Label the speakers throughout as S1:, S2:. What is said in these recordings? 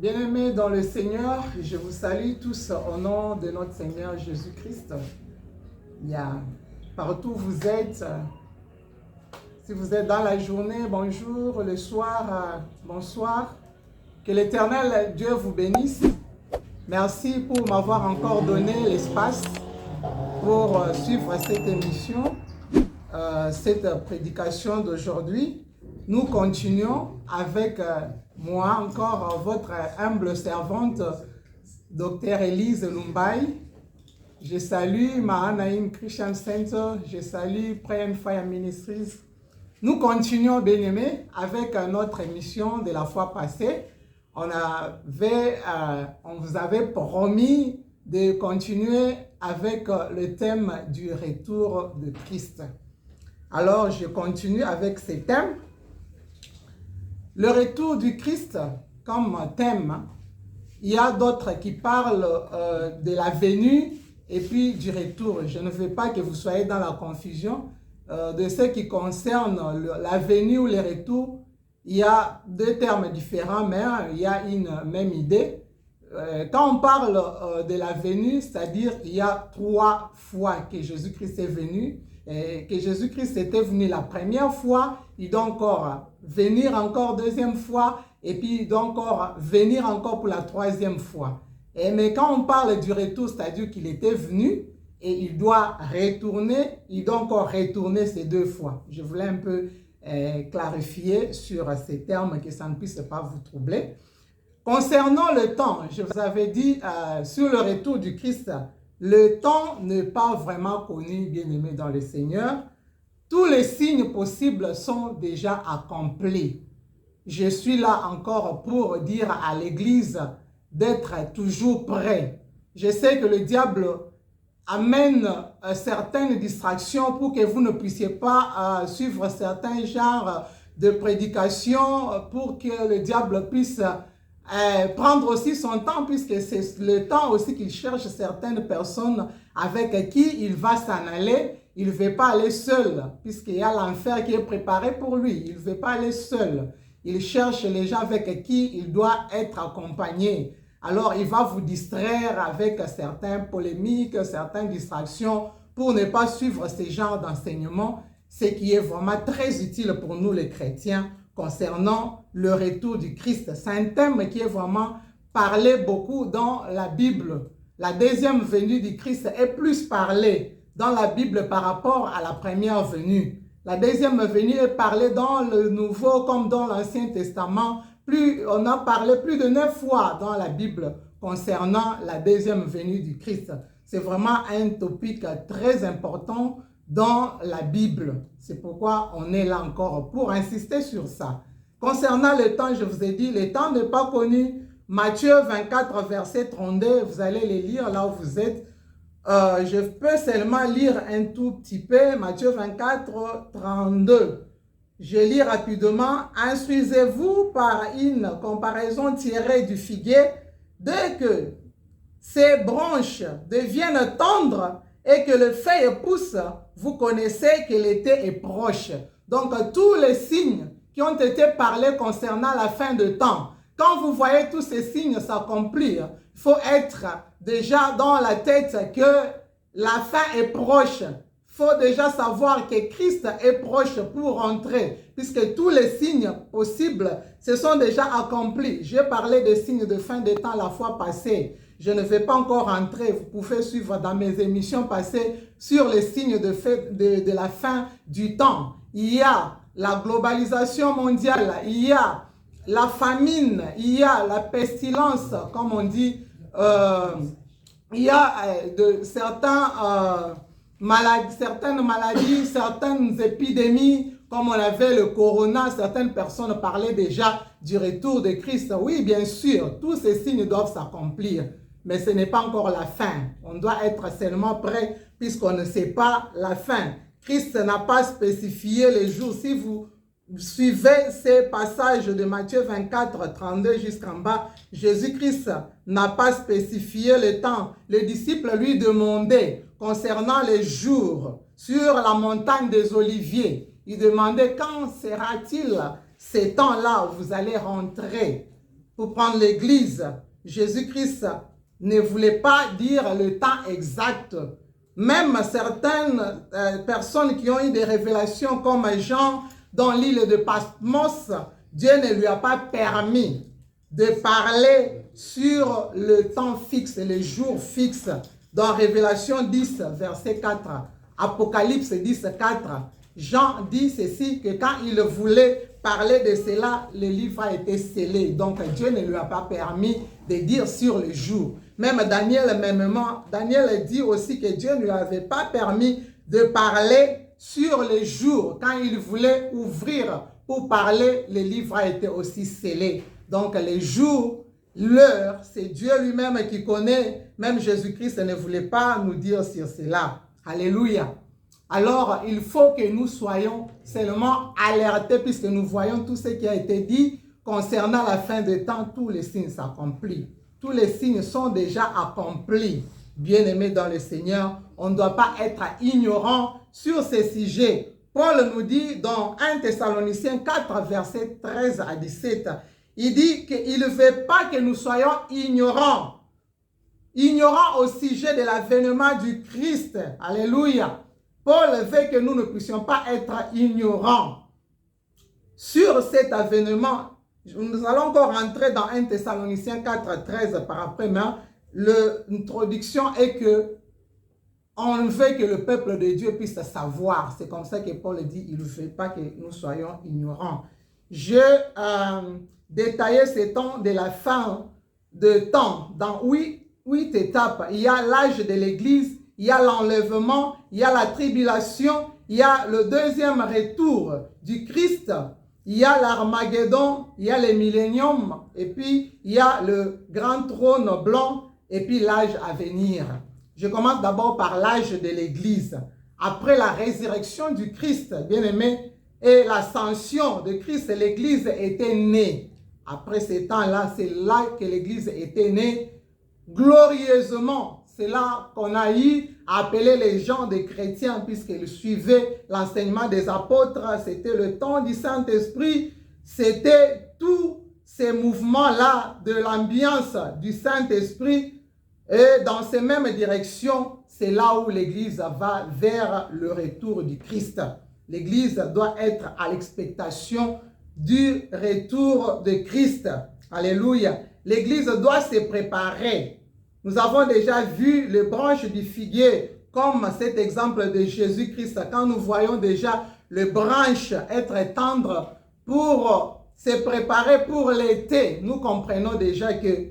S1: Bien-aimés dans le Seigneur, je vous salue tous au nom de notre Seigneur Jésus-Christ. Partout où vous êtes, si vous êtes dans la journée, bonjour, le soir, bonsoir. Que l'Éternel Dieu vous bénisse. Merci pour m'avoir encore donné l'espace pour suivre cette émission, cette prédication d'aujourd'hui. Nous continuons avec moi encore, votre humble servante, Dr Elise Lumbai. Je salue Mahanaim Christian Center, je salue Pray and Fire Ministries. Nous continuons, bien-aimés, avec notre émission de la fois passée. On vous avait promis de continuer avec le thème du retour de Christ. Alors, je continue avec ces thèmes. Le retour du Christ comme thème, il y a d'autres qui parlent de la venue et puis du retour. Je ne veux pas que vous soyez dans la confusion de ce qui concerne la venue ou le retour. Il y a deux termes différents, mais il y a une même idée. Quand on parle de la venue, c'est-à-dire il y a 3 fois que Jésus-Christ est venu, et que Jésus-Christ était venu la première fois, il doit encore venir encore deuxième fois, et puis il doit encore venir encore pour la 3e fois. Mais quand on parle du retour, c'est-à-dire qu'il était venu, et il doit retourner, il doit encore retourner ces 2 fois. Je voulais un peu clarifier sur ces termes, que ça ne puisse pas vous troubler. Concernant le temps, je vous avais dit sur le retour du Christ, le temps n'est pas vraiment connu, bien-aimés dans le Seigneur. Tous les signes possibles sont déjà accomplis. Je suis là encore pour dire à l'Église d'être toujours prêt. Je sais que le diable amène certaines distractions pour que vous ne puissiez pas suivre certains genres de prédications, pour que le diable puisse prendre aussi son temps, puisque c'est le temps aussi qu'il cherche certaines personnes avec qui il va s'en aller. Il ne veut pas aller seul, puisqu'il y a l'enfer qui est préparé pour lui. Il ne veut pas aller seul. Il cherche les gens avec qui il doit être accompagné. Alors, il va vous distraire avec certaines polémiques, certaines distractions pour ne pas suivre ces genres d'enseignements, ce qui est vraiment très utile pour nous les chrétiens concernant le retour du Christ. C'est un thème qui est vraiment parlé beaucoup dans la Bible. La deuxième venue du Christ est plus parlée dans la Bible par rapport à la première venue. La deuxième venue est parlée dans le Nouveau comme dans l'Ancien Testament. On a parlé plus de 9 fois dans la Bible concernant la deuxième venue du Christ. C'est vraiment un topic très important dans la Bible. C'est pourquoi on est là encore pour insister sur ça. Concernant le temps, je vous ai dit, le temps n'est pas connu. Matthieu 24, verset 32, vous allez les lire là où vous êtes. Je peux seulement lire un tout petit peu. Matthieu 24, 32. Je lis rapidement. Instruisez-vous par une comparaison tirée du figuier. Dès que ces branches deviennent tendres et que le feuille pousse, vous connaissez que l'été est proche. Donc, tous les signes qui ont été parlés concernant la fin de temps, quand vous voyez tous ces signes s'accomplir, il faut être déjà dans la tête que la fin est proche. Il faut déjà savoir que Christ est proche pour rentrer, puisque tous les signes possibles se sont déjà accomplis. J'ai parlé des signes de fin des temps la fois passée. Je ne vais pas encore rentrer. Vous pouvez suivre dans mes émissions passées sur les signes de la fin du temps. Il y a la globalisation mondiale, il y a la famine, il y a la pestilence, comme on dit, il y a certaines maladies, certaines épidémies, comme on avait le corona. Certaines personnes parlaient déjà du retour de Christ. Oui, bien sûr, tous ces signes doivent s'accomplir, mais ce n'est pas encore la fin. On doit être seulement prêt, puisqu'on ne sait pas la fin. Christ n'a pas spécifié les jours. Si vous suivez ces passages de Matthieu 24, 32 jusqu'en bas, Jésus-Christ n'a pas spécifié le temps. Les disciples lui demandaient concernant les jours sur la montagne des Oliviers. Ils demandaient quand sera-t-il ces temps-là où vous allez rentrer. pour prendre l'Église. Jésus-Christ ne voulait pas dire le temps exact. Même certaines personnes qui ont eu des révélations comme Jean dans l'île de Patmos, Dieu ne lui a pas permis de parler sur le temps fixe, les jours fixes. Dans Révélation 10, verset 4, Apocalypse 10, 4, Jean dit ceci, que quand il voulait parler de cela, le livre a été scellé. Donc Dieu ne lui a pas permis de dire sur le jour. Même Daniel, Daniel dit aussi que Dieu ne lui avait pas permis de parler sur les jours. Quand il voulait ouvrir pour parler, le livre a été aussi scellé. Donc les jours, l'heure, c'est Dieu lui-même qui connaît. Même Jésus-Christ ne voulait pas nous dire sur cela. Alléluia. Alors, il faut que nous soyons seulement alertés puisque nous voyons tout ce qui a été dit concernant la fin des temps. Tous les signes s'accomplissent. Tous les signes sont déjà accomplis. Bien-aimés dans le Seigneur, on ne doit pas être ignorant sur ces sujets. Paul nous dit dans 1 Thessaloniciens 4, versets 13 à 17, il dit qu'il ne veut pas que nous soyons ignorants. Ignorants au sujet de l'avènement du Christ. Alléluia. Paul veut que nous ne puissions pas être ignorants sur cet avènement. Nous allons encore rentrer dans 1 Thessaloniciens 4, 13 par après, mais l'introduction est que on veut que le peuple de Dieu puisse savoir. C'est comme ça que Paul dit, il ne veut pas que nous soyons ignorants. Je détaillais ces temps de la fin de temps dans huit étapes. Il y a l'âge de l'Église, il y a l'enlèvement, il y a la tribulation, il y a le deuxième retour du Christ, il y a l'Armageddon, il y a le millénium, et puis il y a le grand trône blanc, et puis l'âge à venir. Je commence d'abord par l'âge de l'Église. Après la résurrection du Christ, bien-aimé, et l'ascension de Christ, l'Église était née. Après ces temps-là, c'est là que l'Église était née glorieusement. C'est là qu'on a eu à appeler les gens des chrétiens puisqu'ils suivaient l'enseignement des apôtres. C'était le temps du Saint-Esprit. C'était tous ces mouvements-là de l'ambiance du Saint-Esprit. Et dans ces mêmes directions, c'est là où l'Église va vers le retour du Christ. L'Église doit être à l'expectation du retour de Christ. Alléluia. L'Église doit se préparer. Nous avons déjà vu les branches du figuier comme cet exemple de Jésus-Christ. Quand nous voyons déjà les branches être tendres pour se préparer pour l'été, nous comprenons déjà que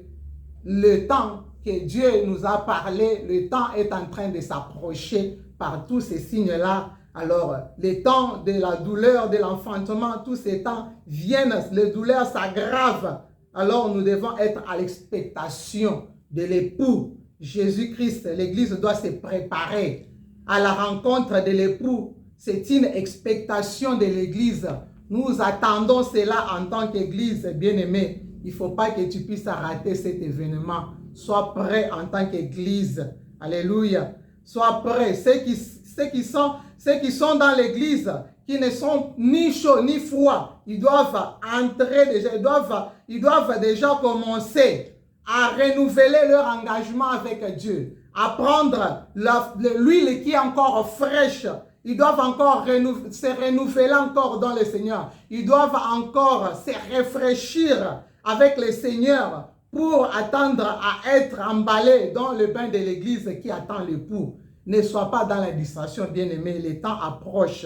S1: le temps que Dieu nous a parlé, le temps est en train de s'approcher par tous ces signes-là. Alors, les temps de la douleur, de l'enfantement, tous ces temps viennent, les douleurs s'aggravent. Alors, nous devons être à l'expectation de l'époux Jésus-Christ. L'Église doit se préparer à la rencontre de l'époux. C'est une expectation de l'Église. Nous attendons cela en tant qu'Église bien-aimée. Il ne faut pas que tu puisses rater cet événement. Sois prêt en tant qu'Église. Alléluia. Sois prêt. Ceux qui sont dans l'Église, qui ne sont ni chauds ni froids, ils doivent entrer déjà, ils doivent déjà commencer à renouveler leur engagement avec Dieu, à prendre l'huile qui est encore fraîche. Ils doivent encore se renouveler encore dans le Seigneur. Ils doivent encore se rafraîchir avec le Seigneur pour attendre à être emballés dans le bain de l'Église qui attend l'époux. Ne sois pas dans la distraction, bien-aimé. Le temps approche.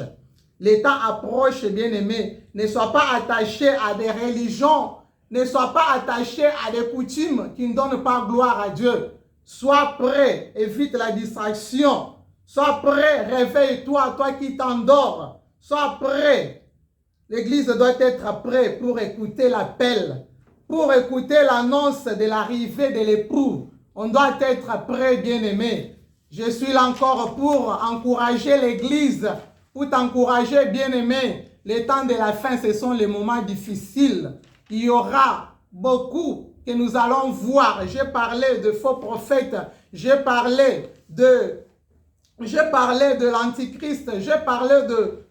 S1: Le temps approche, bien-aimé. Ne sois pas attaché à des religions. Ne sois pas attaché à des coutumes qui ne donnent pas gloire à Dieu. Sois prêt. Évite la distraction. Sois prêt. Réveille-toi, toi qui t'endors. Sois prêt. L'Église doit être prête pour écouter l'appel, pour écouter l'annonce de l'arrivée de l'époux. On doit être prêt, bien-aimé. Je suis là encore pour encourager l'Église, pour t'encourager, bien-aimé. Les temps de la fin, ce sont les moments difficiles. Il y aura beaucoup que nous allons voir. J'ai parlé de faux prophètes, j'ai parlé de l'antichrist, j'ai parlé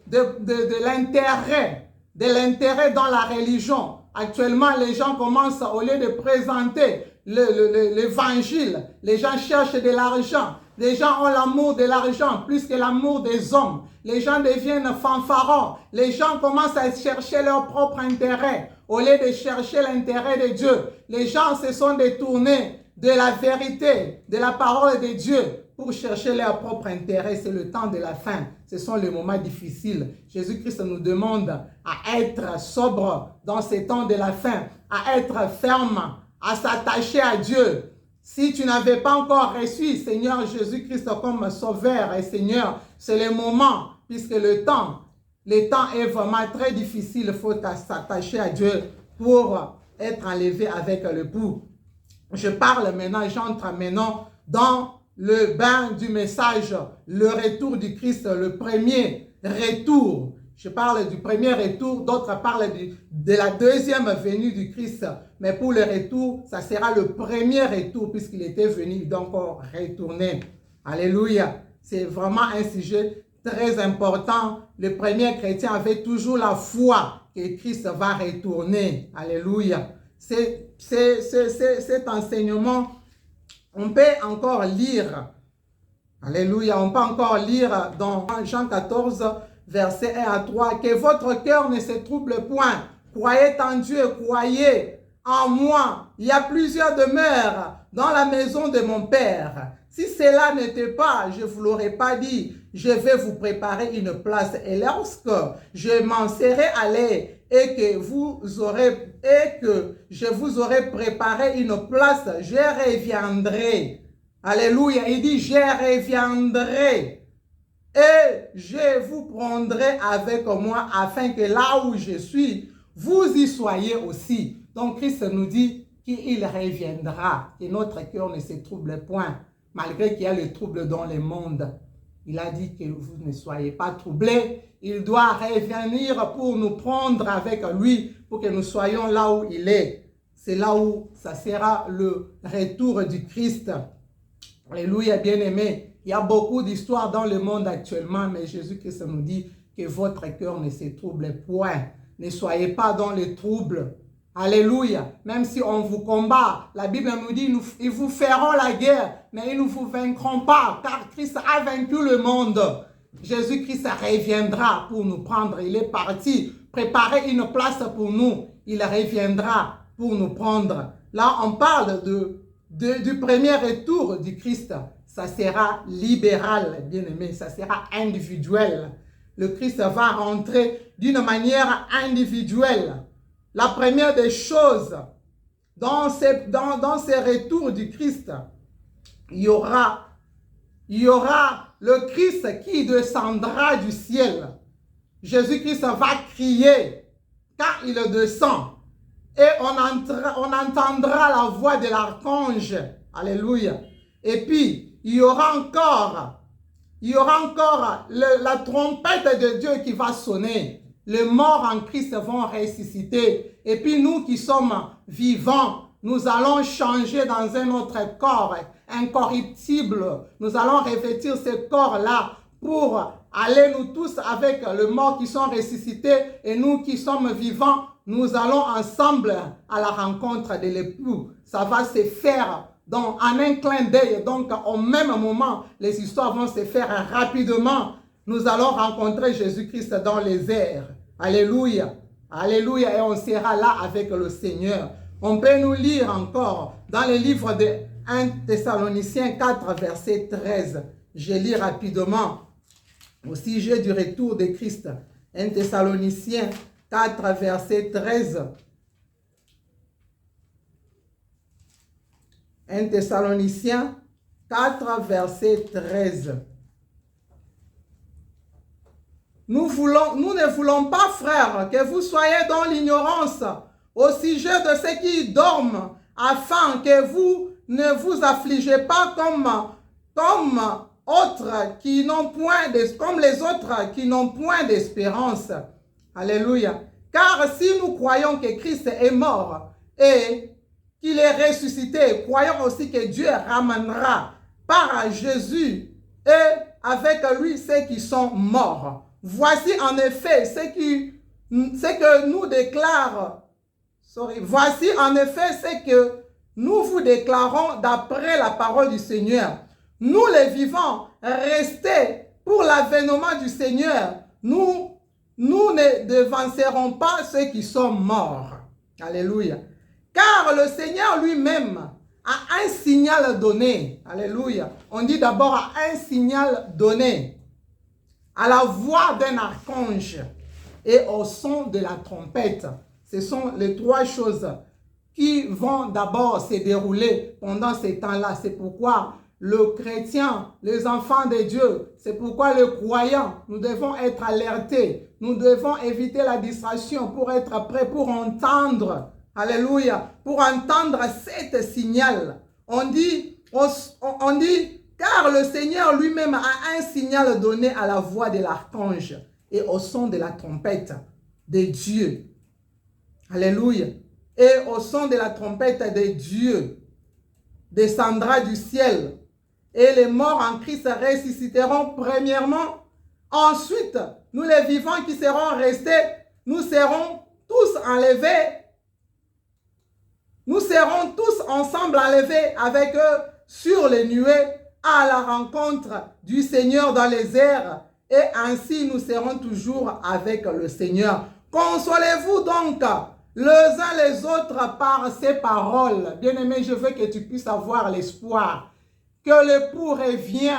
S1: de l'intérêt dans la religion. actuellement, les gens commencent, au lieu de présenter l'évangile, les gens cherchent de l'argent. Les gens ont l'amour de l'argent plus que l'amour des hommes. Les gens deviennent fanfarons. Les gens commencent à chercher leur propre intérêt au lieu de chercher l'intérêt de Dieu. Les gens se sont détournés de la vérité, de la parole de Dieu pour chercher leur propre intérêt. C'est le temps de la fin. Ce sont les moments difficiles. Jésus-Christ nous demande à être sobre dans ces temps de la fin, à être ferme, à s'attacher à Dieu. Si tu n'avais pas encore reçu Seigneur Jésus-Christ comme Sauveur et Seigneur, c'est le moment, puisque le temps est vraiment très difficile. Il faut s'attacher à Dieu pour être enlevé avec le pouls. Je parle maintenant, j'entre maintenant dans le bain du message, le retour du Christ, le premier retour. Je parle du premier retour, d'autres parlent de la deuxième venue du Christ. Mais pour le retour, ça sera le premier retour puisqu'il était venu, donc retourner. Alléluia. C'est vraiment un sujet très important. Le premier chrétien avait toujours la foi que Christ va retourner. Alléluia. Cet enseignement, on peut encore lire. Alléluia. On peut encore lire dans Jean 14, verset 1 à 3, que votre cœur ne se trouble point. Croyez en Dieu, croyez en moi. Il y a plusieurs demeures dans la maison de mon Père. Si cela n'était pas, je ne vous l'aurais pas dit. Je vais vous préparer une place. Et lorsque je m'en serai allé et que je vous aurai préparé une place, je reviendrai. Alléluia. Il dit, je reviendrai. Et je vous prendrai avec moi afin que là où je suis, vous y soyez aussi. Donc Christ nous dit qu'il reviendra et notre cœur ne se trouble point. Malgré qu'il y a le trouble dans le monde, il a dit que vous ne soyez pas troublés. Il doit revenir pour nous prendre avec lui, pour que nous soyons là où il est. C'est là où ça sera le retour du Christ. Alléluia, bien-aimés. Il y a beaucoup d'histoires dans le monde actuellement, mais Jésus-Christ nous dit que votre cœur ne se trouble point. Ne soyez pas dans le trouble. Alléluia. Même si on vous combat, la Bible nous dit, ils vous feront la guerre, mais ils ne vous vaincront pas, car Christ a vaincu le monde. Jésus-Christ reviendra pour nous prendre. Il est parti préparer une place pour nous. Il reviendra pour nous prendre. Là, on parle du premier retour du Christ. Ça sera libéral, bien aimé. Ça sera individuel. Le Christ va rentrer d'une manière individuelle. La première des choses, dans ces retours du Christ, il y aura le Christ qui descendra du ciel. Jésus-Christ va crier quand il descend. Et on entendra la voix de l'archange. Alléluia. Et puis, il y aura encore la trompette de Dieu qui va sonner. Les morts en Christ vont ressusciter. Et puis nous qui sommes vivants, nous allons changer dans un autre corps incorruptible. Nous allons revêtir ce corps-là pour aller nous tous avec le mort qui sont ressuscités. Et nous qui sommes vivants, nous allons ensemble à la rencontre de l'époux. Ça va se faire en un clin d'œil. Donc au même moment, les histoires vont se faire rapidement. Nous allons rencontrer Jésus-Christ dans les airs. Alléluia. Alléluia. Et on sera là avec le Seigneur. On peut nous lire encore dans le livre de 1 Thessaloniciens 4, verset 13. Je lis rapidement au sujet du retour de Christ. 1 Thessaloniciens 4, verset 13. 1 Thessaloniciens 4, verset 13. Nous ne voulons pas, frères, que vous soyez dans l'ignorance au sujet de ceux qui dorment, afin que vous ne vous affligez pas comme les autres qui n'ont point d'espérance. Alléluia. Car si nous croyons que Christ est mort et qu'il est ressuscité, croyons aussi que Dieu ramènera par Jésus et avec lui ceux qui sont morts. Voici en effet ce que nous déclare Voici en effet ce que nous vous déclarons d'après la parole du Seigneur. Nous les vivants, restés pour l'avènement du Seigneur, nous ne devancerons pas ceux qui sont morts. Alléluia. Car le Seigneur lui-même a un signal donné. Alléluia. On dit d'abord un signal donné. À la voix d'un archange et au son de la trompette. Ce sont les trois choses qui vont d'abord se dérouler pendant ces temps-là. C'est pourquoi le chrétien, les enfants de Dieu, c'est pourquoi le croyant, nous devons être alertés. Nous devons éviter la distraction pour être prêts pour entendre. Alléluia. Pour entendre cet signal. On dit, car le Seigneur lui-même a un signal donné à la voix de l'archange et au son de la trompette de Dieu. Alléluia. Et au son de la trompette de Dieu descendra du ciel. Et les morts en Christ ressusciteront premièrement. Ensuite, nous les vivants qui serons restés, nous serons tous enlevés. Nous serons tous ensemble enlevés avec eux sur les nuées à la rencontre du Seigneur dans les airs. Et ainsi, nous serons toujours avec le Seigneur. Consolez-vous donc les uns les autres par ces paroles. Bien-aimé, je veux que tu puisses avoir l'espoir que l'époux revient.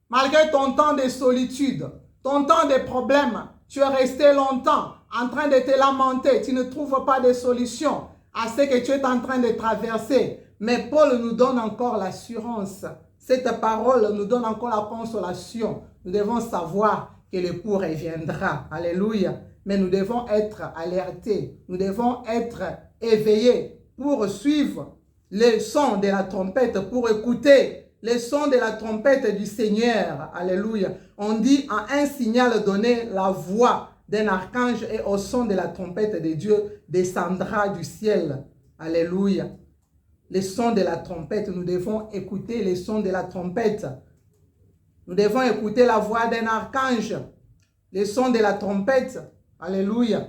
S1: Malgré ton temps de solitude, ton temps de problèmes, tu es resté longtemps en train de te lamenter. Tu ne trouves pas de solution à ce que tu es en train de traverser. Mais Paul nous donne encore l'assurance. Cette parole nous donne encore la consolation. Nous devons savoir que l'époux reviendra. Alléluia. Mais nous devons être alertés. Nous devons être éveillés pour suivre les sons de la trompette, pour écouter les sons de la trompette du Seigneur. Alléluia. On dit en un signal donné, la voix d'un archange et au son de la trompette de Dieu descendra du ciel. Alléluia. Les sons de la trompette, nous devons écouter les sons de la trompette. Nous devons écouter la voix d'un archange, les sons de la trompette. Alléluia.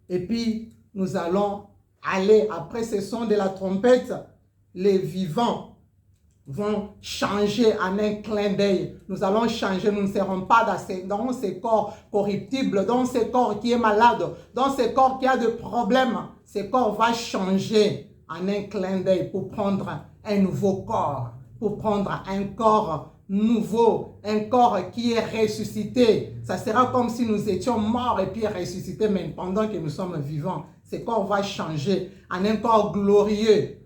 S1: Et puis, nous allons aller, après ces sons de la trompette, les vivants vont changer en un clin d'œil. Nous allons changer, nous ne serons pas dans ces corps corruptibles, dans ces corps qui est malade, dans ces corps qui a des problèmes. Ces corps vont changer en un clin d'œil pour prendre un nouveau corps, pour prendre un corps nouveau, un corps qui est ressuscité. Ça sera comme si nous étions morts et puis ressuscités, mais pendant que nous sommes vivants, ce corps va changer en un corps glorieux.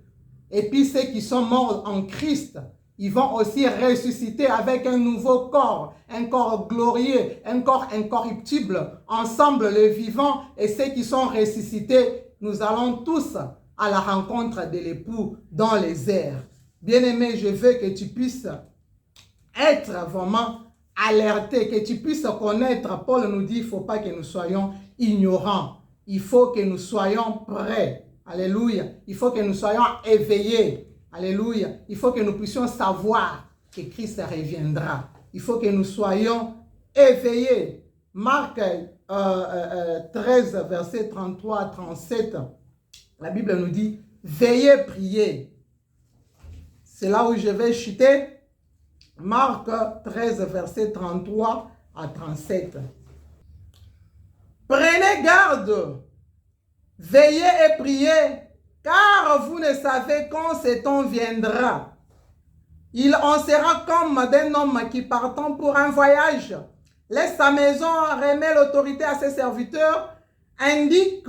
S1: Et puis ceux qui sont morts en Christ, ils vont aussi ressusciter avec un nouveau corps, un corps glorieux, un corps incorruptible. Ensemble, les vivants et ceux qui sont ressuscités, nous allons tous à la rencontre de l'époux dans les airs. Bien-aimé, je veux que tu puisses être vraiment alerté, que tu puisses connaître. Paul nous dit, il ne faut pas que nous soyons ignorants. Il faut que nous soyons prêts. Alléluia. Il faut que nous soyons éveillés. Alléluia. Il faut que nous puissions savoir que Christ reviendra. Il faut que nous soyons éveillés. Marc 13, verset 33 à 37. La Bible nous dit, veillez, priez. C'est là où je vais chuter. Marc 13, verset 33 à 37. Prenez garde, veillez et priez, car vous ne savez quand ce temps viendra. Il en sera comme d'un homme qui partant pour un voyage, laisse sa maison, remet l'autorité à ses serviteurs, indique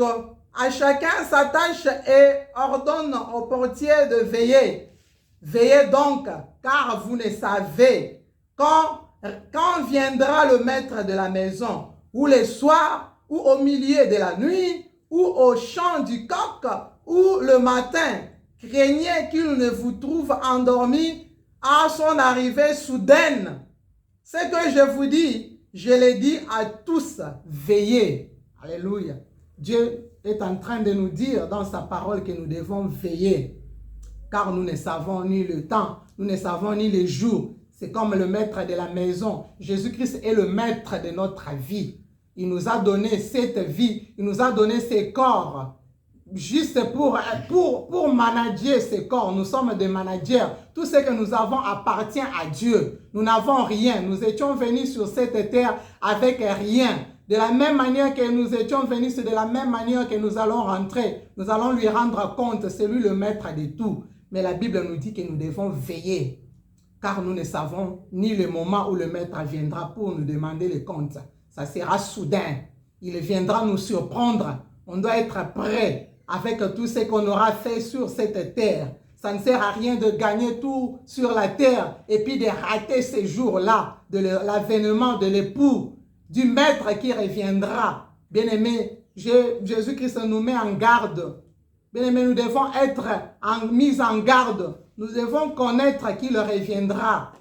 S1: à chacun sa tâche et ordonne au portier de veiller. Veillez donc, car vous ne savez quand viendra le maître de la maison, ou le soir, ou au milieu de la nuit, ou au chant du coq, ou le matin. Craignez qu'il ne vous trouve endormi à son arrivée soudaine. Ce que je vous dis, je le dis à tous, veillez. Alléluia. Dieu est en train de nous dire dans sa parole que nous devons veiller. Car nous ne savons ni le temps, nous ne savons ni les jours. C'est comme le maître de la maison. Jésus-Christ est le maître de notre vie. il nous a donné cette vie, il nous a donné ces corps, juste pour manager ces corps. Nous sommes des managers. Tout ce que nous avons appartient à Dieu. Nous n'avons rien. Nous étions venus sur cette terre avec rien. De la même manière que nous étions venus, c'est de la même manière que nous allons rentrer. Nous allons lui rendre compte. C'est lui le maître de tout. Mais la Bible nous dit que nous devons veiller. Car nous ne savons ni le moment où le maître viendra pour nous demander les comptes. Ça sera soudain. Il viendra nous surprendre. On doit être prêt avec tout ce qu'on aura fait sur cette terre. Ça ne sert à rien de gagner tout sur la terre et puis de rater ces jours-là, de l'avènement de l'époux, du maître qui reviendra. Bien-aimé, Jésus-Christ nous met en garde. Bien-aimé, nous devons être mis en garde. Nous devons connaître qu'il reviendra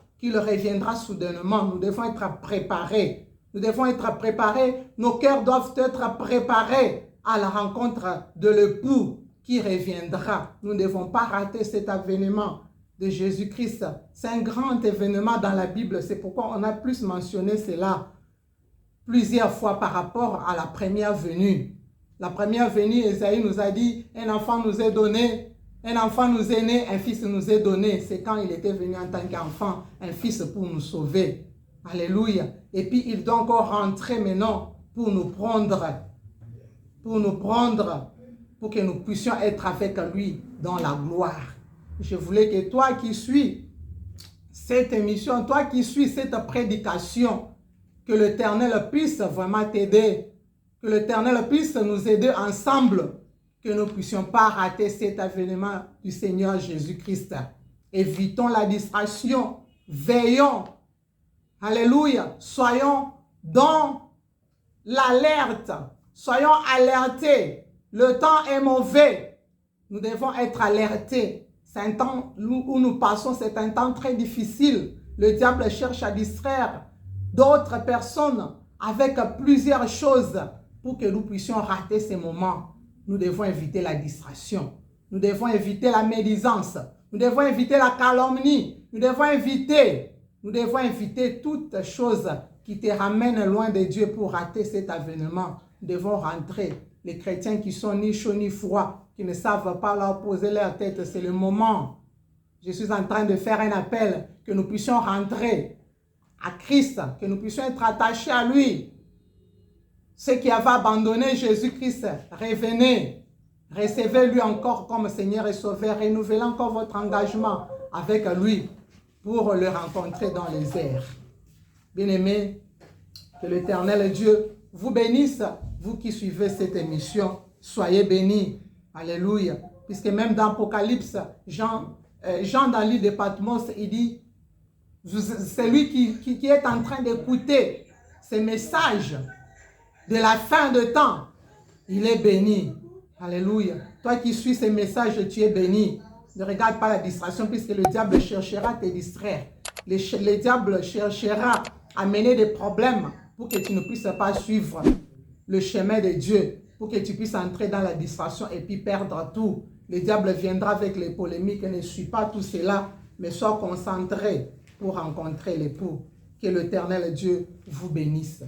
S1: soudainement. Nous devons être préparés. Nous devons être préparés. Nos cœurs doivent être préparés à la rencontre de l'époux qui reviendra. Nous ne devons pas rater cet avènement de Jésus-Christ. C'est un grand événement dans la Bible. C'est pourquoi on a plus mentionné cela plusieurs fois par rapport à la première venue. La première venue, Ésaïe nous a dit, un enfant nous est donné, un enfant nous est né, un fils nous est donné. C'est quand il était venu en tant qu'enfant, un fils pour nous sauver. Alléluia. Et puis il doit encore rentrer maintenant pour nous prendre, pour que nous puissions être avec lui dans la gloire. Je voulais que toi qui suis cette émission, toi qui suis cette prédication, que l'Éternel puisse vraiment t'aider, que l'Éternel puisse nous aider ensemble, que nous ne puissions pas rater cet avènement du Seigneur Jésus-Christ. Évitons la distraction, veillons, alléluia, soyons dans l'alerte. Soyons alertés. Le temps est mauvais. Nous devons être alertés. C'est un temps où nous passons, c'est un temps très difficile. Le diable cherche à distraire d'autres personnes avec plusieurs choses pour que nous puissions rater ces moments. Nous devons éviter la distraction. Nous devons éviter la médisance. Nous devons éviter la calomnie. Nous devons éviter toutes choses qui te ramènent loin de Dieu pour rater cet avènement. Nous devons rentrer. Les chrétiens qui sont ni chauds ni froids, qui ne savent pas leur poser leur tête, c'est le moment. Je suis en train de faire un appel que nous puissions rentrer à Christ, que nous puissions être attachés à lui. Ceux qui avaient abandonné Jésus-Christ, revenez, recevez-lui encore comme Seigneur et Sauveur, renouvelez encore votre engagement avec lui pour le rencontrer dans les airs. Bien-aimés, que l'Éternel Dieu vous bénisse, vous qui suivez cette émission, soyez bénis. Alléluia. Puisque même dans l'Apocalypse, Jean dans l'île de Patmos, il dit, c'est lui qui est en train d'écouter ces messages de la fin de temps. Il est béni. Alléluia. Toi qui suis ces messages, tu es béni. Ne regarde pas la distraction puisque le diable cherchera à te distraire. Le diable cherchera à mener des problèmes pour que tu ne puisses pas suivre le chemin de Dieu, pour que tu puisses entrer dans la distraction et puis perdre tout. Le diable viendra avec les polémiques. Ne suis pas tout cela, mais sois concentré pour rencontrer l'époux. Que l'Éternel Dieu vous bénisse.